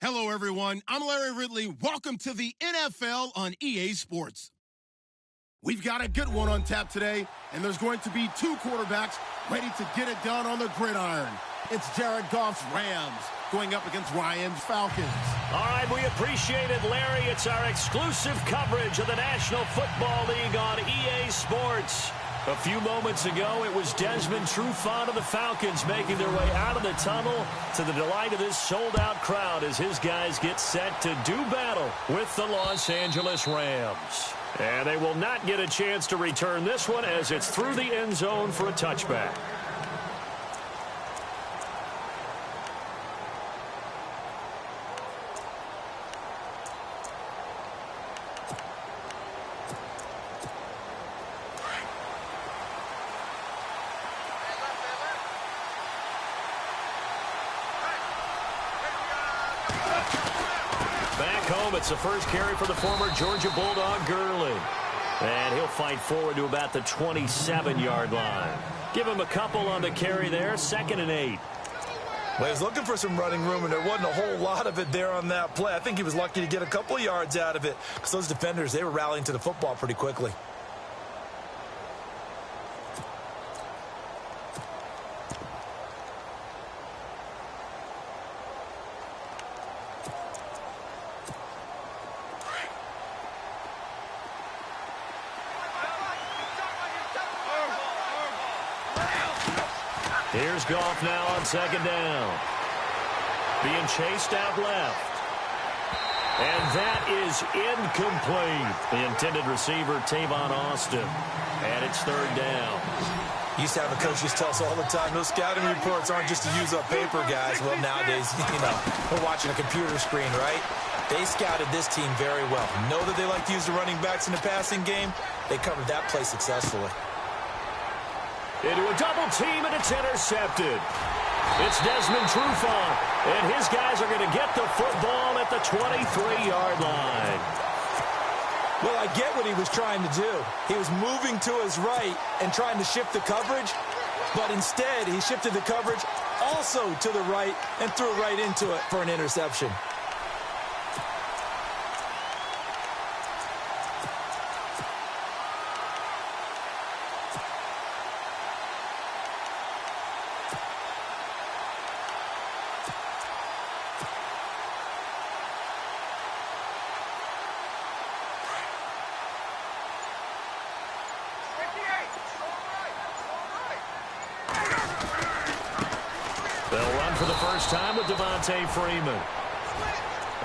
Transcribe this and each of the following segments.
Hello, everyone. I'm Larry Ridley. Welcome to the NFL on EA Sports. We've got a good one on tap today, and there's going to be two quarterbacks ready to get it done on the gridiron. It's Jared Goff's Rams going up against Ryan's Falcons. All right, we appreciate it, Larry. It's our exclusive coverage of the National Football League on EA Sports. A few moments ago, it was Desmond Trufant of the Falcons making their way out of the tunnel to the delight of this sold-out crowd as his guys get set to do battle with the Los Angeles Rams. And they will not get a chance to return this one as it's through the end zone for a touchback. Back home, it's the first carry for the former Georgia Bulldog, Gurley. And he'll fight forward to about the 27-yard line. Give him a couple on the carry there, 2nd and 8. Well, he was looking for some running room, and there wasn't a whole lot of it there on that play. I think he was lucky to get a couple of yards out of it because those defenders, they were rallying to the football pretty quickly. Here's Goff now on 2nd down. Being chased out left. And that is incomplete. The intended receiver, Tavon Austin. And it's 3rd down. Used to have a coach used to tell us all the time, those scouting reports aren't just to use up paper, guys. Well, nowadays, we're watching a computer screen, right? They scouted this team very well. Know that they like to use the running backs in the passing game. They covered that play successfully. Into a double team, and it's intercepted. It's Desmond Trufant, and his guys are going to get the football at the 23-yard line. Well, I get what he was trying to do. He was moving to his right and trying to shift the coverage, but instead he shifted the coverage also to the right and threw right into it for an interception. They'll run for the first time with Devontae Freeman.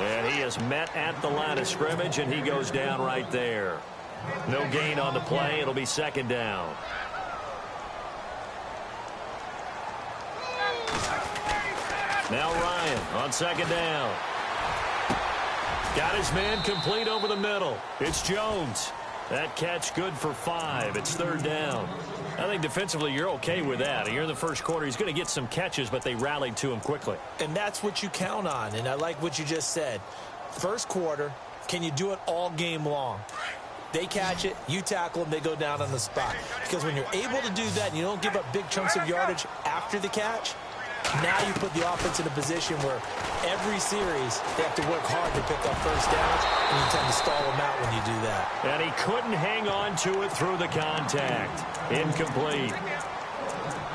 And he is met at the line of scrimmage, and he goes down right there. No gain on the play. It'll be 2nd down. Now Ryan on 2nd down. Got his man complete over the middle. It's Jones. That catch good for 5. It's 3rd down. I think defensively you're okay with that. You're in the first quarter. He's going to get some catches, but they rallied to him quickly. And that's what you count on, and I like what you just said. First quarter, can you do it all game long? They catch it, you tackle them, they go down on the spot. Because when you're able to do that and you don't give up big chunks of yardage after the catch, now you put the offense in a position where every series they have to work hard to pick up first downs, and you tend to stall them out when you do that. And he couldn't hang on to it through the contact. Incomplete.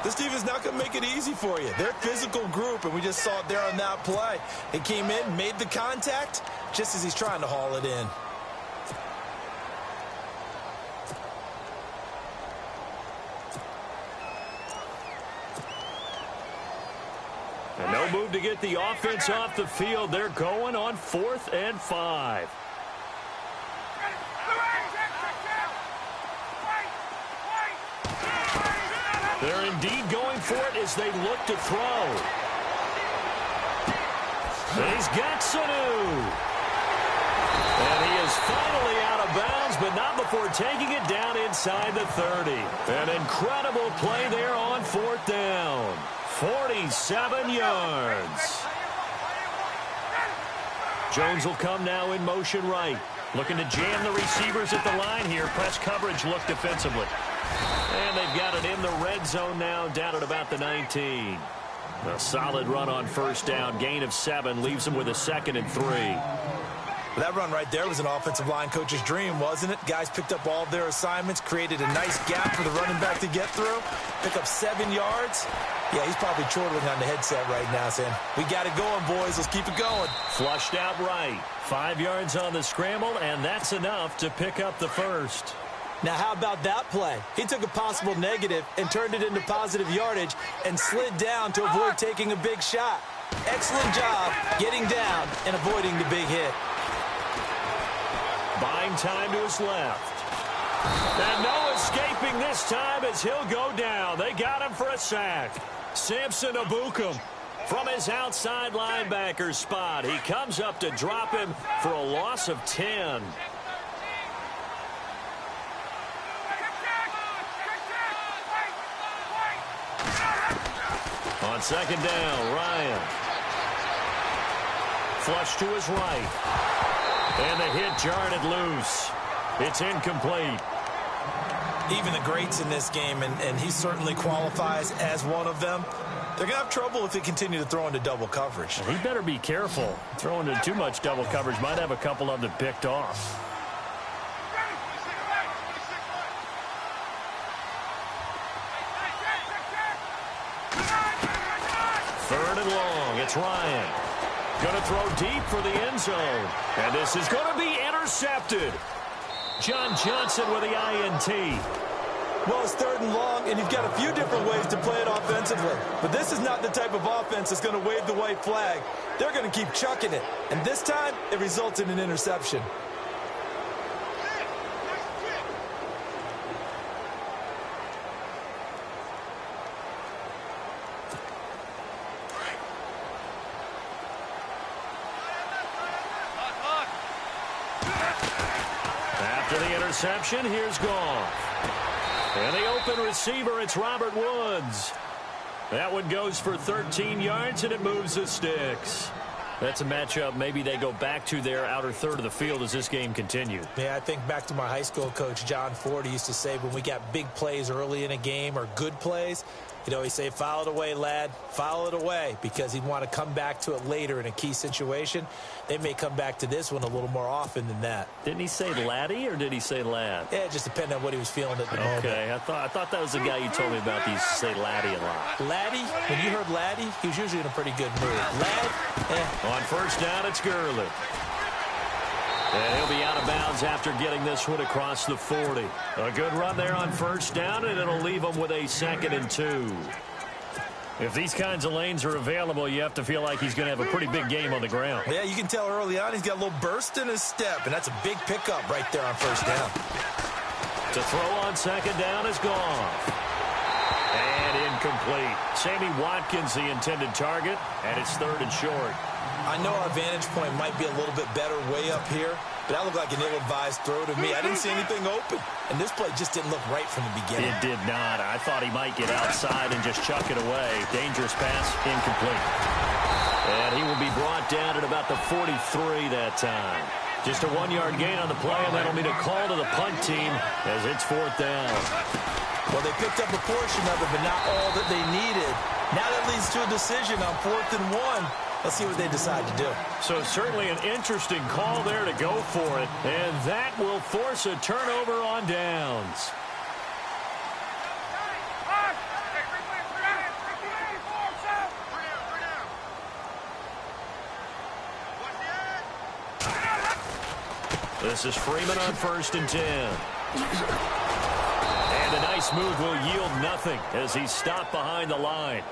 This team is not going to make it easy for you. They're a physical group, and we just saw it there on that play. He came in, made the contact, just as he's trying to haul it in. And no move to get the offense off the field. They're going on 4th and 5. They're indeed going for it as they look to throw. And he's got Sanu. And he is finally out of bounds, but not before taking it down inside the 30. An incredible play there on 4th down. 47 yards. Jones will come now in motion right. Looking to jam the receivers at the line here. Press coverage look defensively. And they've got it in the red zone now, down at about the 19. A solid run on first down. Gain of 7 leaves them with a 2nd and 3. That run right there was an offensive line coach's dream, wasn't it? Guys picked up all of their assignments, created a nice gap for the running back to get through, pick up 7 yards. Yeah, he's probably chortling on the headset right now saying, we got it going, boys. Let's keep it going. Flushed out right. 5 yards on the scramble, and that's enough to pick up the first. Now, how about that play? He took a possible negative and turned it into positive yardage and slid down to avoid taking a big shot. Excellent job getting down and avoiding the big hit. Buying time to his left. And no escaping this time as he'll go down. They got him for a sack. Samson Abukum from his outside linebacker spot. He comes up to drop him for a loss of 10. On 2nd down, Ryan. Flush to his right. And the hit jarred it loose. It's incomplete. Even the greats in this game, and he certainly qualifies as one of them, they're going to have trouble if they continue to throw into double coverage. Well, he better be careful. Throwing into too much double coverage might have a couple of them picked off. Third and long. It's Ryan. Going to throw deep for the end zone. And this is going to be intercepted. John Johnson with the INT. Well, it's 3rd and long, and you've got a few different ways to play it offensively. But this is not the type of offense that's going to wave the white flag. They're going to keep chucking it. And this time, it results in an interception. After the interception, here's Goff. And the open receiver, it's Robert Woods. That one goes for 13 yards, and it moves the sticks. That's a matchup maybe they go back to their outer third of the field as this game continues. Yeah, I think back to my high school coach, John Ford. He used to say when we got big plays early in a game or good plays, he'd always say, foul it away, lad, foul it away, because he'd want to come back to it later in a key situation. They may come back to this one a little more often than that. Didn't he say laddie or did he say lad? Yeah, it just depended on what he was feeling at the moment. Okay, I thought that was the guy you told me about. He used to say laddie a lot. Laddie, when you heard laddie, he was usually in a pretty good mood. Lad, On first down, it's Gurley. And he'll be out of bounds after getting this one across the 40. A good run there on first down, and it'll leave him with a 2nd and 2. If these kinds of lanes are available, you have to feel like he's going to have a pretty big game on the ground. Yeah, you can tell early on he's got a little burst in his step, and that's a big pickup right there on first down. To throw on 2nd down is Goff. And incomplete. Sammy Watkins, the intended target, and it's 3rd and short. I know our vantage point might be a little bit better way up here, but that looked like an ill-advised throw to me. I didn't see anything open, and this play just didn't look right from the beginning. It did not. I thought he might get outside and just chuck it away. Dangerous pass, incomplete. And he will be brought down at about the 43 that time. Just a 1-yard gain on the play, and that'll mean a call to the punt team as it's 4th down. Well, they picked up a portion of it, but not all that they needed. Now that leads to a decision on 4th and 1. Let's see what they decide to do. So certainly an interesting call there to go for it. And that will force a turnover on downs. This is Freeman on 1st and 10. And a nice move will yield nothing as he's stopped behind the line.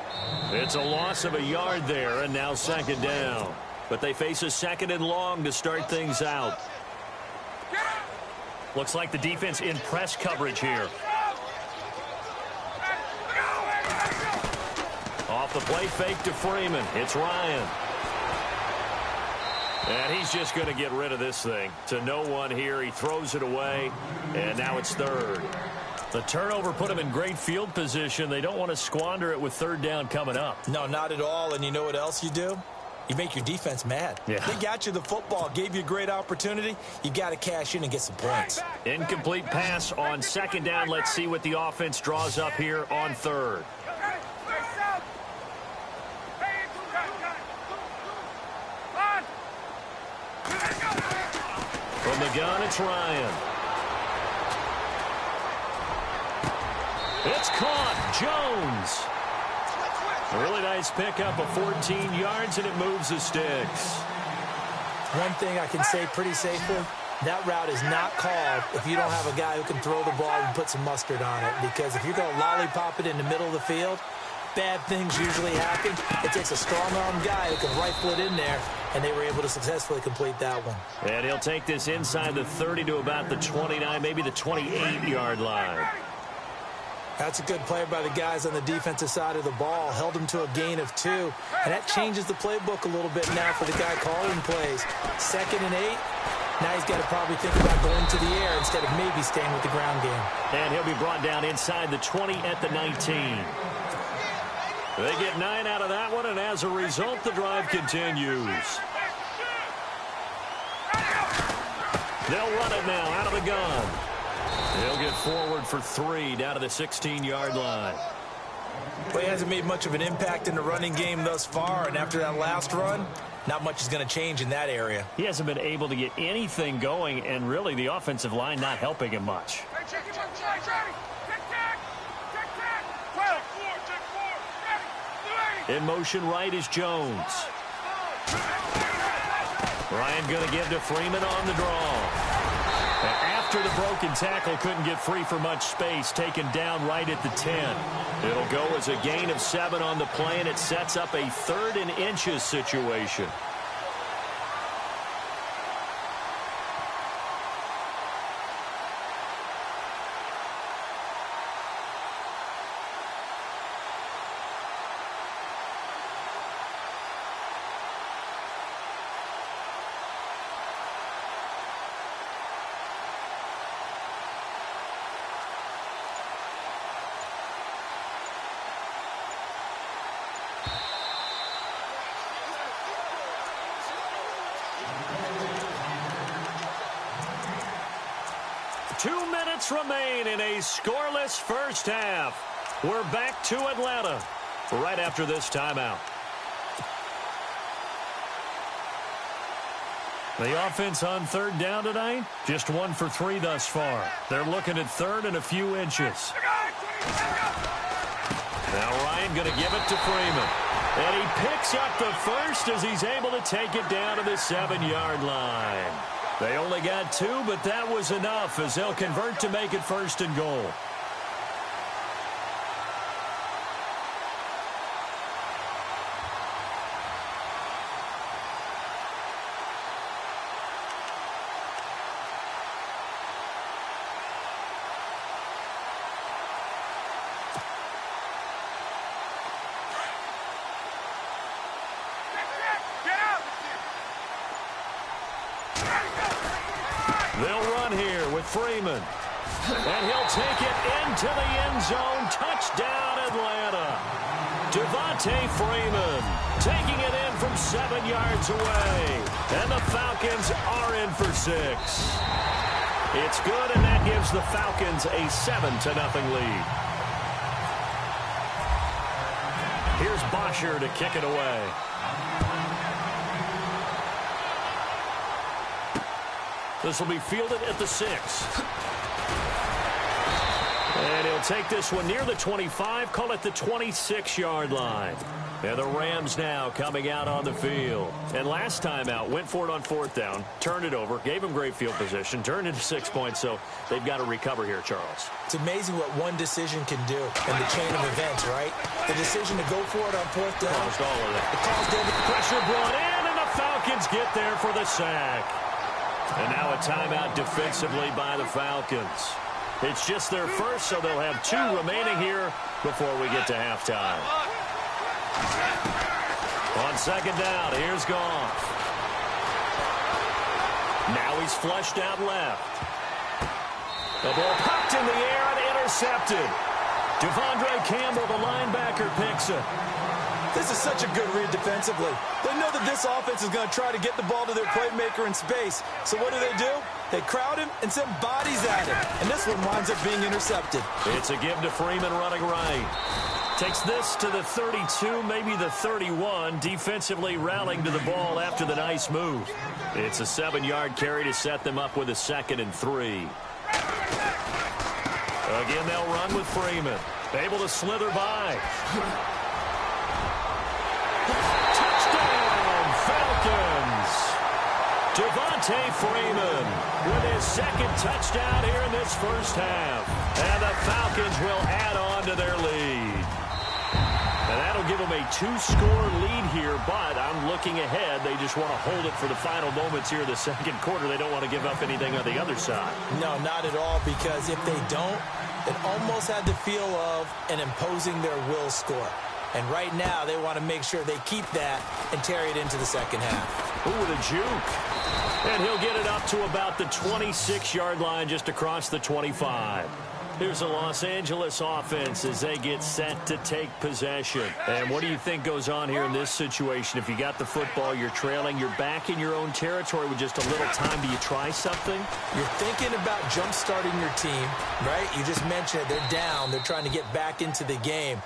It's a loss of a yard there, and now 2nd down. But they face a 2nd and long to start things out. Looks like the defense in press coverage here. Off the play fake to Freeman. It's Ryan. And he's just going to get rid of this thing. To no one here. He throws it away, and now it's 3rd. The turnover put them in great field position. They don't want to squander it with 3rd down coming up. No, not at all. And you know what else you do? You make your defense mad. Yeah. They got you the football, gave you a great opportunity. You got to cash in and get some points. Incomplete pass on 2nd down. Let's see what the offense draws up here on 3rd. From the gun, it's Ryan. It's caught. Jones. A really nice pickup of 14 yards, and it moves the sticks. One thing I can say pretty safely, that route is not called if you don't have a guy who can throw the ball and put some mustard on it. Because if you're going to lollipop it in the middle of the field, bad things usually happen. It takes a strong-arm guy who can rifle it in there, and they were able to successfully complete that one. And he'll take this inside the 30 to about the 29, maybe the 28-yard line. That's a good play by the guys on the defensive side of the ball. Held him to a gain of 2. And that changes the playbook a little bit now for the guy calling plays. 2nd and 8. Now he's got to probably think about going to the air instead of maybe staying with the ground game. And he'll be brought down inside the 20 at the 19. They get 9 out of that one, and as a result, the drive continues. They'll run it now out of the gun. They'll get forward for 3 down to the 16-yard line. Well, he hasn't made much of an impact in the running game thus far, and after that last run, not much is going to change in that area. He hasn't been able to get anything going, and really the offensive line not helping him much. In motion right is Jones. Ryan going to give to Freeman on the draw. After the broken tackle, couldn't get free for much space, taken down right at the 10. It'll go as a gain of 7 on the play, and it sets up a 3rd and inches situation. Remain in a scoreless first half. We're back to Atlanta right after this timeout. The offense on 3rd down tonight, just 1 for 3 thus far. They're looking at 3rd and a few inches. Now Ryan going to give it to Freeman. And he picks up the first as he's able to take it down to the 7-yard line. They only got 2, but that was enough as they'll convert to make it 1st and goal. They'll run here with Freeman. And he'll take it into the end zone. Touchdown, Atlanta. Devontae Freeman taking it in from 7 yards away. And the Falcons are in for 6. It's good, and that gives the Falcons a 7-0 lead. Here's Bosher to kick it away. This will be fielded at the 6. And he'll take this one near the 25, call it the 26-yard line. And the Rams now coming out on the field. And last time out, went for it on 4th down, turned it over, gave him great field position, turned into 6 points, so they've got to recover here, Charles. It's amazing what one decision can do in the chain of events, right? The decision to go for it on 4th down. Caused all of that. It caused everything. Pressure brought in, and the Falcons get there for the sack. And now a timeout defensively by the Falcons. It's just their first, so they'll have 2 remaining here before we get to halftime. On 2nd down, here's Goff. Now he's flushed out left. The ball popped in the air and intercepted. Devondre Campbell, the linebacker, picks it. This is such a good read defensively. They know that this offense is going to try to get the ball to their playmaker in space. So what do? They crowd him and send bodies at him. And this one winds up being intercepted. It's a give to Freeman running right. Takes this to the 32, maybe the 31. Defensively rallying to the ball after the nice move. It's a 7-yard carry to set them up with a 2nd and 3. Again, they'll run with Freeman. Able to slither by. Touchdown, Falcons! Devontae Freeman with his 2nd touchdown here in this first half. And the Falcons will add on to their lead. And that'll give them a 2-score lead here, but I'm looking ahead. They just want to hold it for the final moments here in the second quarter. They don't want to give up anything on the other side. No, not at all, because if they don't, it almost had the feel of an imposing their will score. And right now, they want to make sure they keep that and carry it into the second half. Ooh, with a juke. And he'll get it up to about the 26-yard line, just across the 25. Here's the Los Angeles offense as they get set to take possession. And what do you think goes on here in this situation? If you got the football, you're trailing, you're back in your own territory with just a little time. Do you try something? You're thinking about jump-starting your team, right? You just mentioned it. They're down. They're trying to get back into the game.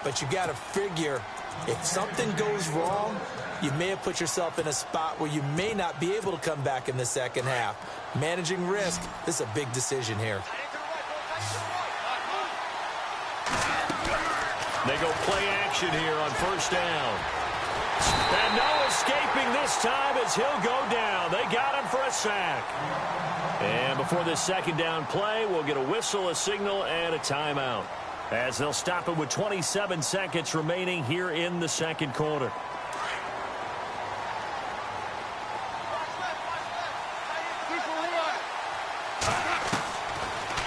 But you got to figure, if something goes wrong, you may have put yourself in a spot where you may not be able to come back in the second half. Managing risk, this is a big decision here. They go play action here on first down. And no escaping this time as he'll go down. They got him for a sack. And before this second down play, we'll get a whistle, a signal, and a timeout, as they'll stop it with 27 seconds remaining here in the second quarter.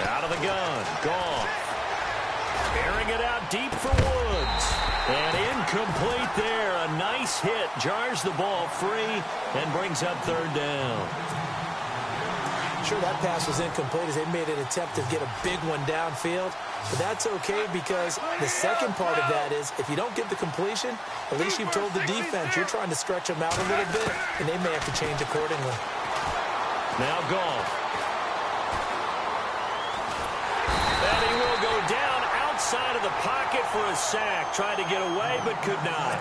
Out of the gun. Gone. Airing it out deep for Woods. And incomplete there. A nice hit. Jars the ball free and brings up third down. Sure, that pass was incomplete as they made an attempt to get a big one downfield. But that's okay, because the second part of that is if you don't get the completion, at least you've told the defense you're trying to stretch them out a little bit, and they may have to change accordingly. Now Goff. And he will go down outside of the pocket for a sack. Tried to get away, but could not.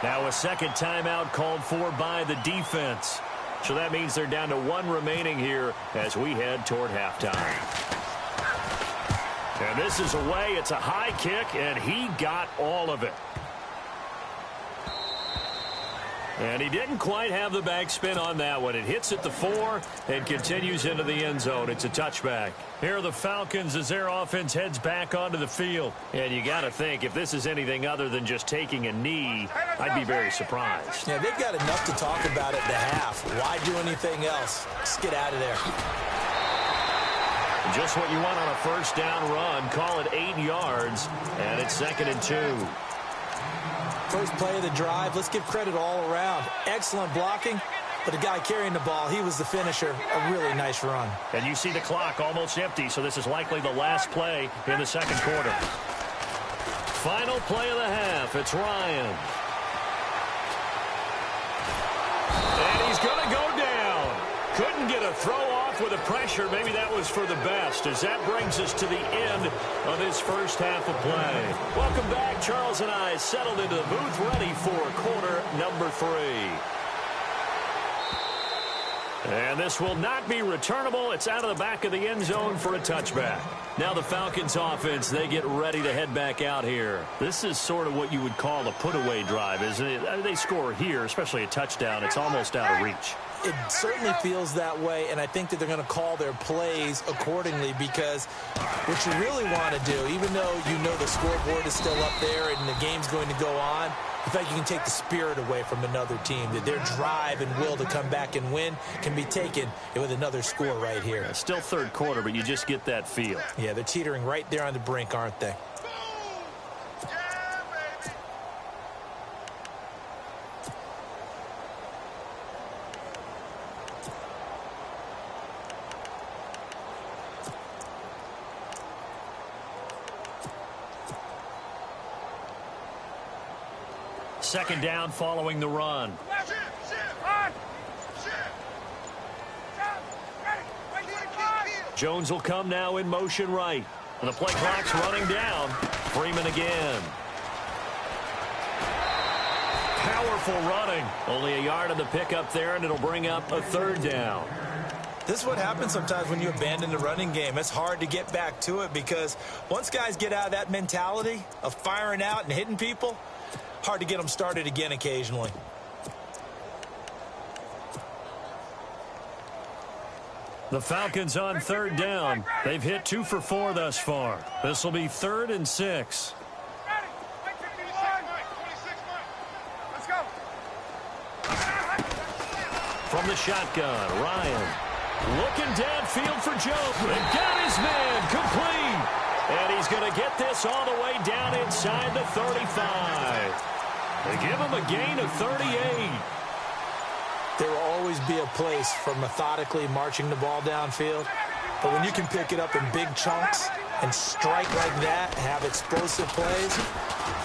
Now a second timeout called for by the defense. So that means they're down to one remaining here as we head toward halftime. And this is away. It's a high kick, and he got all of it. And he didn't quite have the backspin on that one. It hits at the 4 and continues into the end zone. It's a touchback. Here are the Falcons as their offense heads back onto the field. And you got to think, if this is anything other than just taking a knee, I'd be very surprised. Yeah, they've got enough to talk about at the half. Why do anything else? Just get out of there. Just what you want on a first down run. Call it 8 yards, and it's 2nd and 2. First play of the drive. Let's give credit all around. Excellent blocking, but the guy carrying the ball, he was the finisher. A really nice run. And you see the clock almost empty, so this is likely the last play in the second quarter. Final play of the half. It's Ryan. And he's going to go down. Couldn't get a throw off with the pressure. Maybe that was for the best, as that brings us to the end of this first half of play. Welcome back. Charles and I settled into the booth, ready for quarter number 3. And this will not be returnable. It's out of the back of the end zone for a touchback. Now the Falcons offense, they get ready to head back out here. This is sort of what you would call a put-away drive, isn't it? They score here, especially a touchdown. It's almost out of reach. It certainly feels that way, and I think that they're going to call their plays accordingly, because what you really want to do, even though you know the scoreboard is still up there and the game's going to go on, in fact, you can take the spirit away from another team, that their drive and will to come back and win can be taken with another score right here. It's still third quarter, but you just get that feel. Yeah, they're teetering right there on the brink, aren't they? Second down following the run. Jones will come now in motion right. And the play clock's running down. Freeman again. Powerful running. Only a yard on the pickup there, and it'll bring up a third down. This is what happens sometimes when you abandon the running game. It's hard to get back to it because once guys get out of that mentality of firing out and hitting people, hard to get them started again occasionally. The Falcons on third down. They've hit 2 for 4 thus far. This will be 3rd and 6. From the shotgun, Ryan. Looking downfield for Jones. And got his man complete. And he's going to get this all the way down inside the 35. They give him a gain of 38. There will always be a place for methodically marching the ball downfield. But when you can pick it up in big chunks and strike like that, have explosive plays,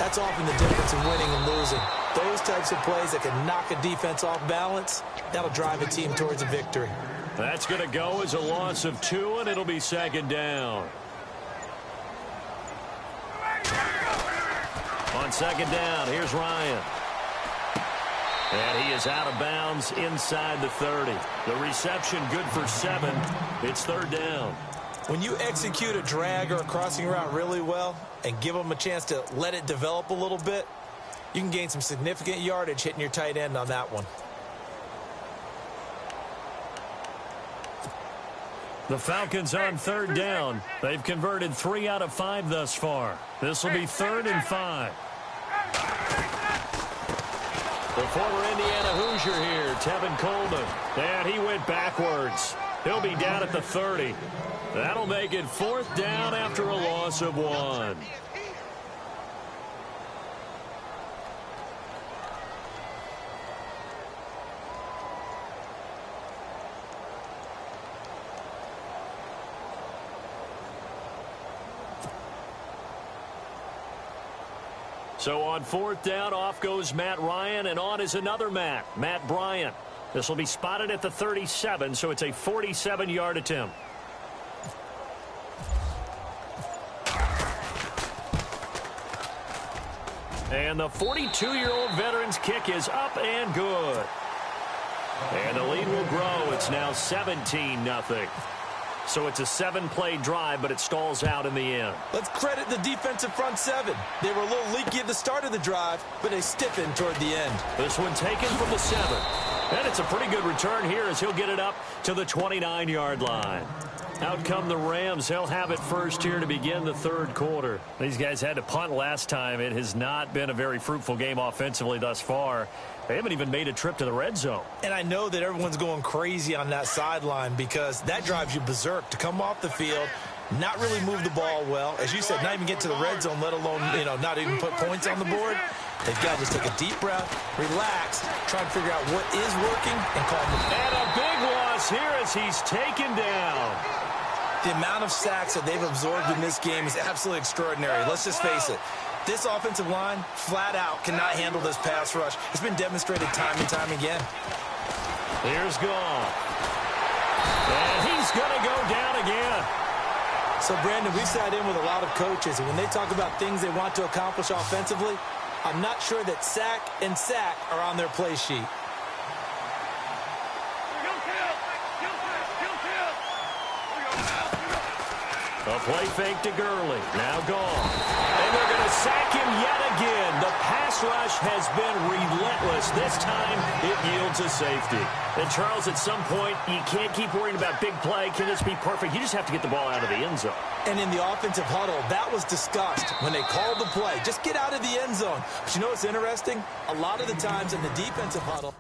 that's often the difference in winning and losing. Those types of plays that can knock a defense off balance, that'll drive a team towards a victory. That's going to go as a loss of 2, and it'll be 2nd down. On 2nd down, here's Ryan. And he is out of bounds inside the 30. The reception good for 7. It's 3rd down. When you execute a drag or a crossing route really well and give them a chance to let it develop a little bit, you can gain some significant yardage hitting your tight end on that one. The Falcons on 3rd down. They've converted 3 out of 5 thus far. This will be 3rd and 5. The former Indiana Hoosier here, Tevin Coleman. And he went backwards. He'll be down at the 30. That'll make it 4th down after a loss of 1. So on 4th down, off goes Matt Ryan, and on is another Matt Bryant. This will be spotted at the 37, so it's a 47-yard attempt. And the 42-year-old veteran's kick is up and good. And the lead will grow. It's now 17-0. So it's a 7-play drive, but it stalls out in the end. Let's credit the defensive front 7. They were a little leaky at the start of the drive, but they stiffened toward the end. This one taken from the 7. And it's a pretty good return here as he'll get it up to the 29-yard line. Out come the Rams. They'll have it first here to begin the 3rd quarter. These guys had to punt last time. It has not been a very fruitful game offensively thus far. They haven't even made a trip to the red zone. And I know that everyone's going crazy on that sideline because that drives you berserk to come off the field, not really move the ball well. As you said, not even get to the red zone, let alone, not even put points on the board. They've got to just take a deep breath, relax, try and figure out what is working, and call them. And a big loss here as he's taken down. The amount of sacks that they've absorbed in this game is absolutely extraordinary. Let's just face it. This offensive line, flat out, cannot handle this pass rush. It's been demonstrated time and time again. Here's Gall. And he's going to go down again. So, Brandon, we've sat in with a lot of coaches, and when they talk about things they want to accomplish offensively, I'm not sure that sack and sack are on their play sheet. A play fake to Gurley. Now gone. And they're going to sack him yet again. The pass rush has been relentless. This time, it yields a safety. And, Charles, at some point, you can't keep worrying about big play. Can this be perfect? You just have to get the ball out of the end zone. And in the offensive huddle, that was discussed when they called the play. Just get out of the end zone. But you know what's interesting? A lot of the times in the defensive huddle,